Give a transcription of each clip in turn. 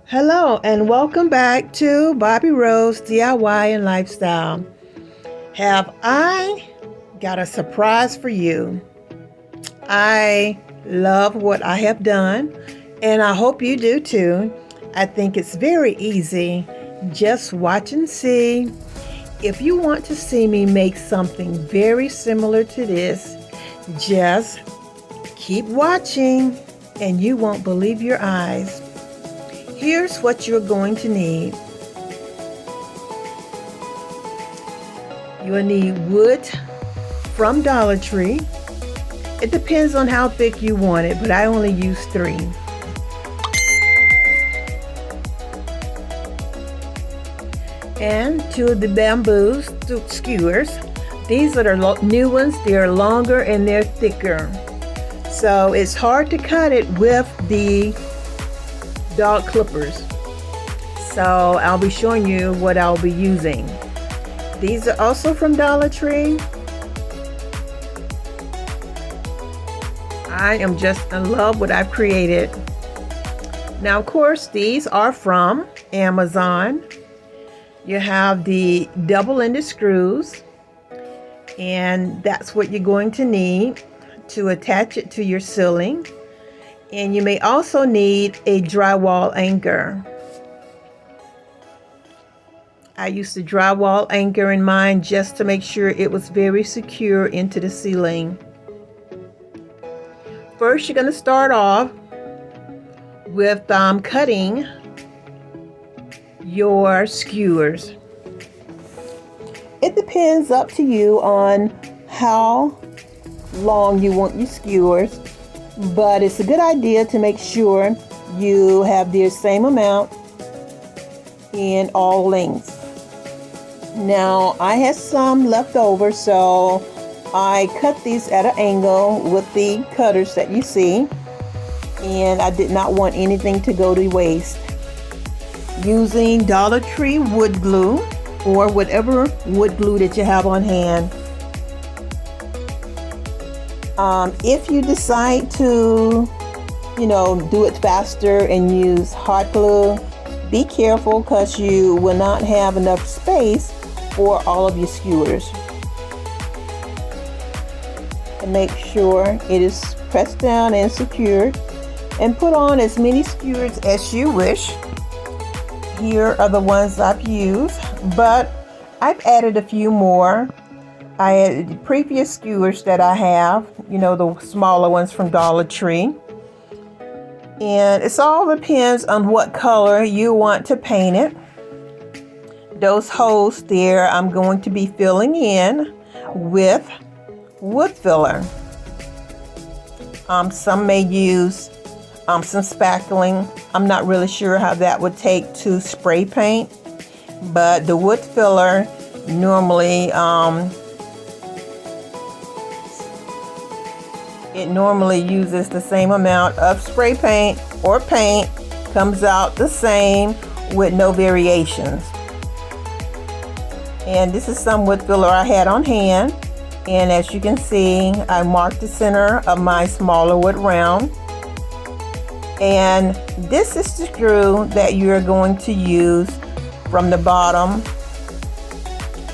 Hello and welcome back to Bobby Rose DIY and Lifestyle. Have I got a surprise for you? I love what I have done and I hope you do too. I think it's very easy. Just watch and see. If you want to see me make something very similar to this, just keep watching and you won't believe your eyes. Here's what you're going to need. You'll need wood from Dollar Tree. It depends on how thick you want it, but I only use 3. And 2 of the bamboo skewers. These are the new ones. They're longer and they're thicker. So it's hard to cut it with the dog clippers. So I'll be showing you what I'll be using. These are also from Dollar Tree. I am just in love with what I've created. Now of course these are from Amazon. You have the double-ended screws, and that's what you're going to need to attach it to your ceiling. And you may also need a drywall anchor. I used a drywall anchor in mine just to make sure it was very secure into the ceiling. First, you're going to start off with cutting your skewers. It depends up to you on how long you want your skewers, but it's a good idea to make sure you have the same amount in all lengths. Now I had some left over, so I cut these at an angle with the cutters that you see, and I did not want anything to go to waste. Using Dollar Tree wood glue or whatever wood glue that you have on hand. If you decide to, do it faster and use hot glue, be careful because you will not have enough space for all of your skewers. And make sure it is pressed down and secured, and put on as many skewers as you wish. Here are the ones I've used, but I've added a few more. I added the previous skewers that I have, the smaller ones from Dollar Tree. And it all depends on what color you want to paint it. Those holes there I'm going to be filling in with wood filler. Some may use some spackling. I'm not really sure how that would take to spray paint, but the wood filler normally uses the same amount of spray paint or paint, comes out the same with no variations. And this is some wood filler I had on hand, and as you can see, I marked the center of my smaller wood round. And this is the screw that you're going to use from the bottom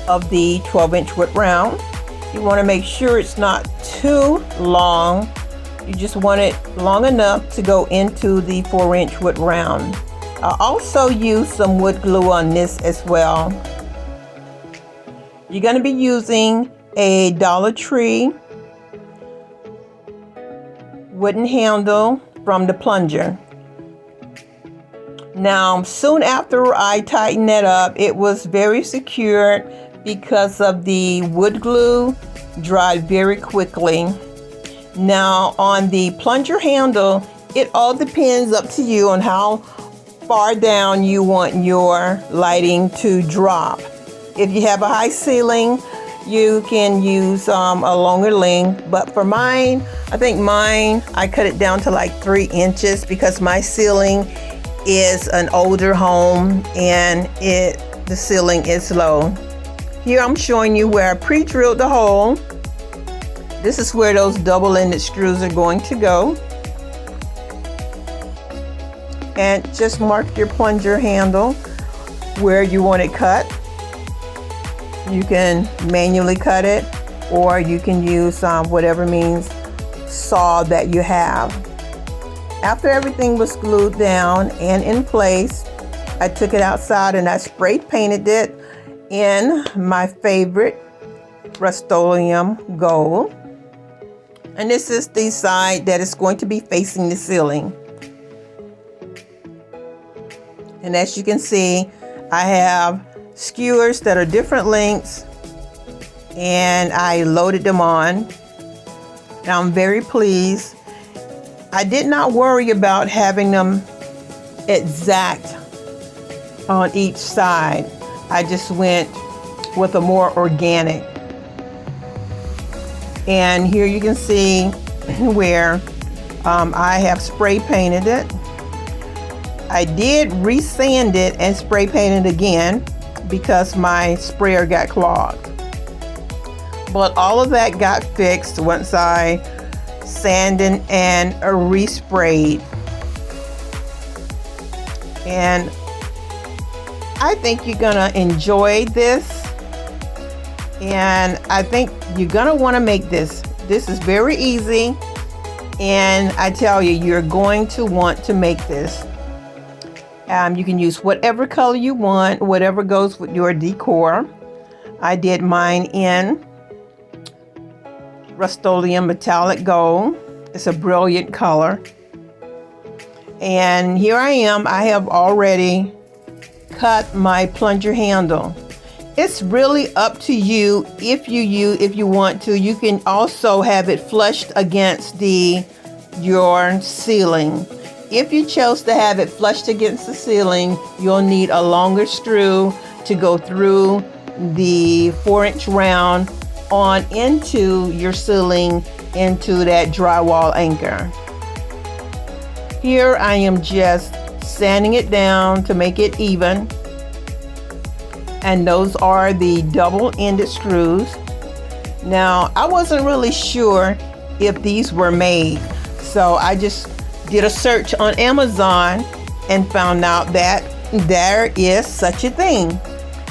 of the 12-inch wood round. You want to make sure it's not too long. You just want it long enough to go into the 4-inch wood round. I also use some wood glue on this as well. You're going to be using a Dollar Tree wooden handle from the plunger. Now, soon after I tightened that up, it was very secure because of the wood glue dried very quickly. Now, on the plunger handle, it all depends up to you on how far down you want your lighting to drop. If you have a high ceiling, you can use a longer length, but for mine, I cut it down to like 3 inches because my ceiling is an older home and the ceiling is low. Here I'm showing you where I pre-drilled the hole. This is where those double-ended screws are going to go. and just mark your plunger handle where you want it cut. You can manually cut it, or you can use whatever means saw that you have. After everything was glued down and in place, I took it outside and I spray painted it in my favorite Rust-Oleum Gold. And this is the side that is going to be facing the ceiling. And as you can see, I have skewers that are different lengths, and I loaded them on. And I'm very pleased. I did not worry about having them exact on each side. I just went with a more organic. And here you can see where I have spray painted it. I did resand it and spray paint it again because my sprayer got clogged. But all of that got fixed once I sanded and resprayed. And I think you're gonna enjoy this. And I think you're gonna wanna make this. This is very easy. And I tell you, you're going to want to make this. You can use whatever color you want, whatever goes with your decor. I did mine in Rust-Oleum Metallic Gold. It's a brilliant color. And here I am. I have already cut my plunger handle. It's really up to you if you want to. You can also have it flushed against your ceiling. If you chose to have it flushed against the ceiling, you'll need a longer screw to go through the 4-inch round on into your ceiling, into that drywall anchor. Here I am just sanding it down to make it even. And those are the double-ended screws. Now, I wasn't really sure if these were made, so I just did a search on Amazon and found out that there is such a thing.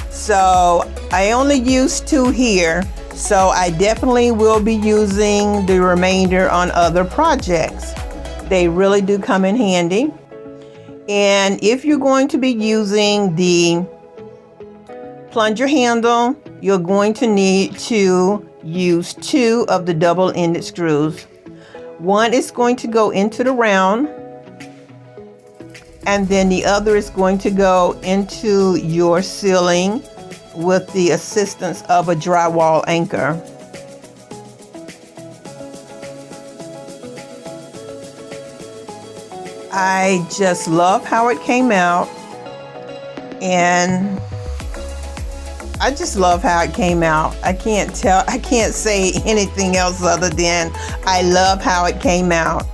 So I only used 2 here, so I definitely will be using the remainder on other projects. They really do come in handy. And if you're going to be using the plunger handle, you're going to need to use 2 of the double-ended screws. One is going to go into the round, and then the other is going to go into your ceiling with the assistance of a drywall anchor. I just love how it came out, and I just love how it came out. I can't say anything else other than I love how it came out.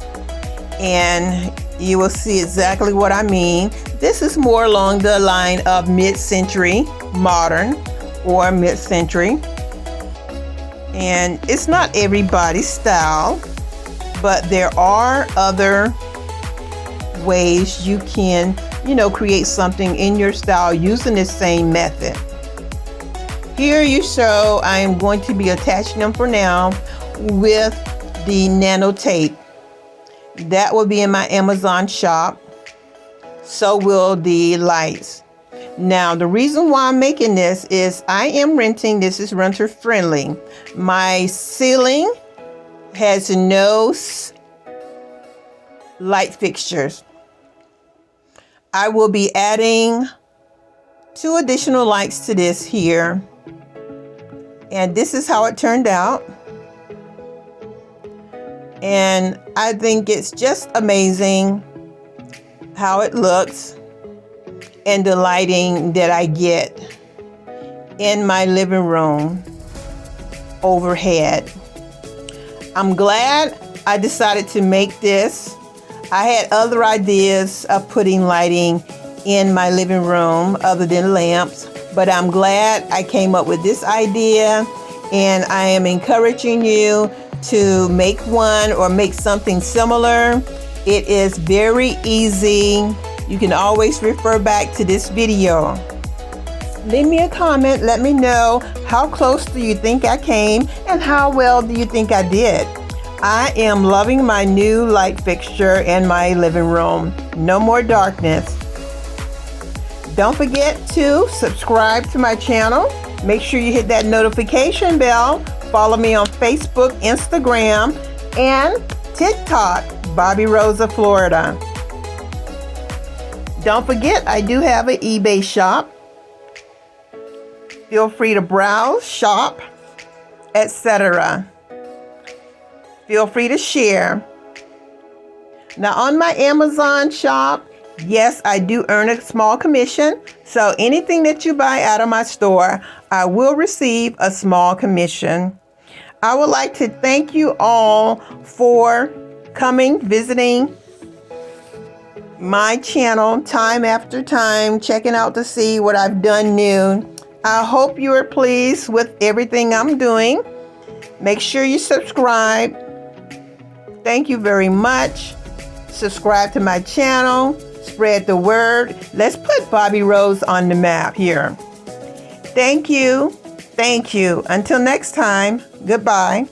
And you will see exactly what I mean. This is more along the line of mid-century modern or mid-century. And it's not everybody's style, but there are other ways you can, create something in your style using the same method. Here you show I am going to be attaching them for now with the nano tape. That will be in my Amazon shop. So will the lights. Now, the reason why I'm making this is I am renting. This is renter friendly. My ceiling has no light fixtures. I will be adding 2 additional lights to this here. And this is how it turned out. And I think it's just amazing how it looks and the lighting that I get in my living room overhead. I'm glad I decided to make this. I had other ideas of putting lighting in my living room other than lamps, but I'm glad I came up with this idea, and I am encouraging you to make one or make something similar. It is very easy. you can always refer back to this video. Leave me a comment, let me know how close do you think I came and how well do you think I did. I am loving my new light fixture in my living room. No more darkness. Don't forget to subscribe to my channel. Make sure you hit that notification bell. Follow me on Facebook, Instagram, and TikTok, Bobby Rosa, Florida. Don't forget, I do have an eBay shop. Feel free to browse, shop, etc. Feel free to share. Now on my Amazon shop, yes, I do earn a small commission. So anything that you buy out of my store, I will receive a small commission. I would like to thank you all for coming, visiting my channel time after time, checking out to see what I've done new. I hope you are pleased with everything I'm doing. Make sure you subscribe. Thank you very much. Subscribe to my channel. Spread the word. Let's put Bobby Rose on the map here. Thank you. Thank you. Until next time, goodbye.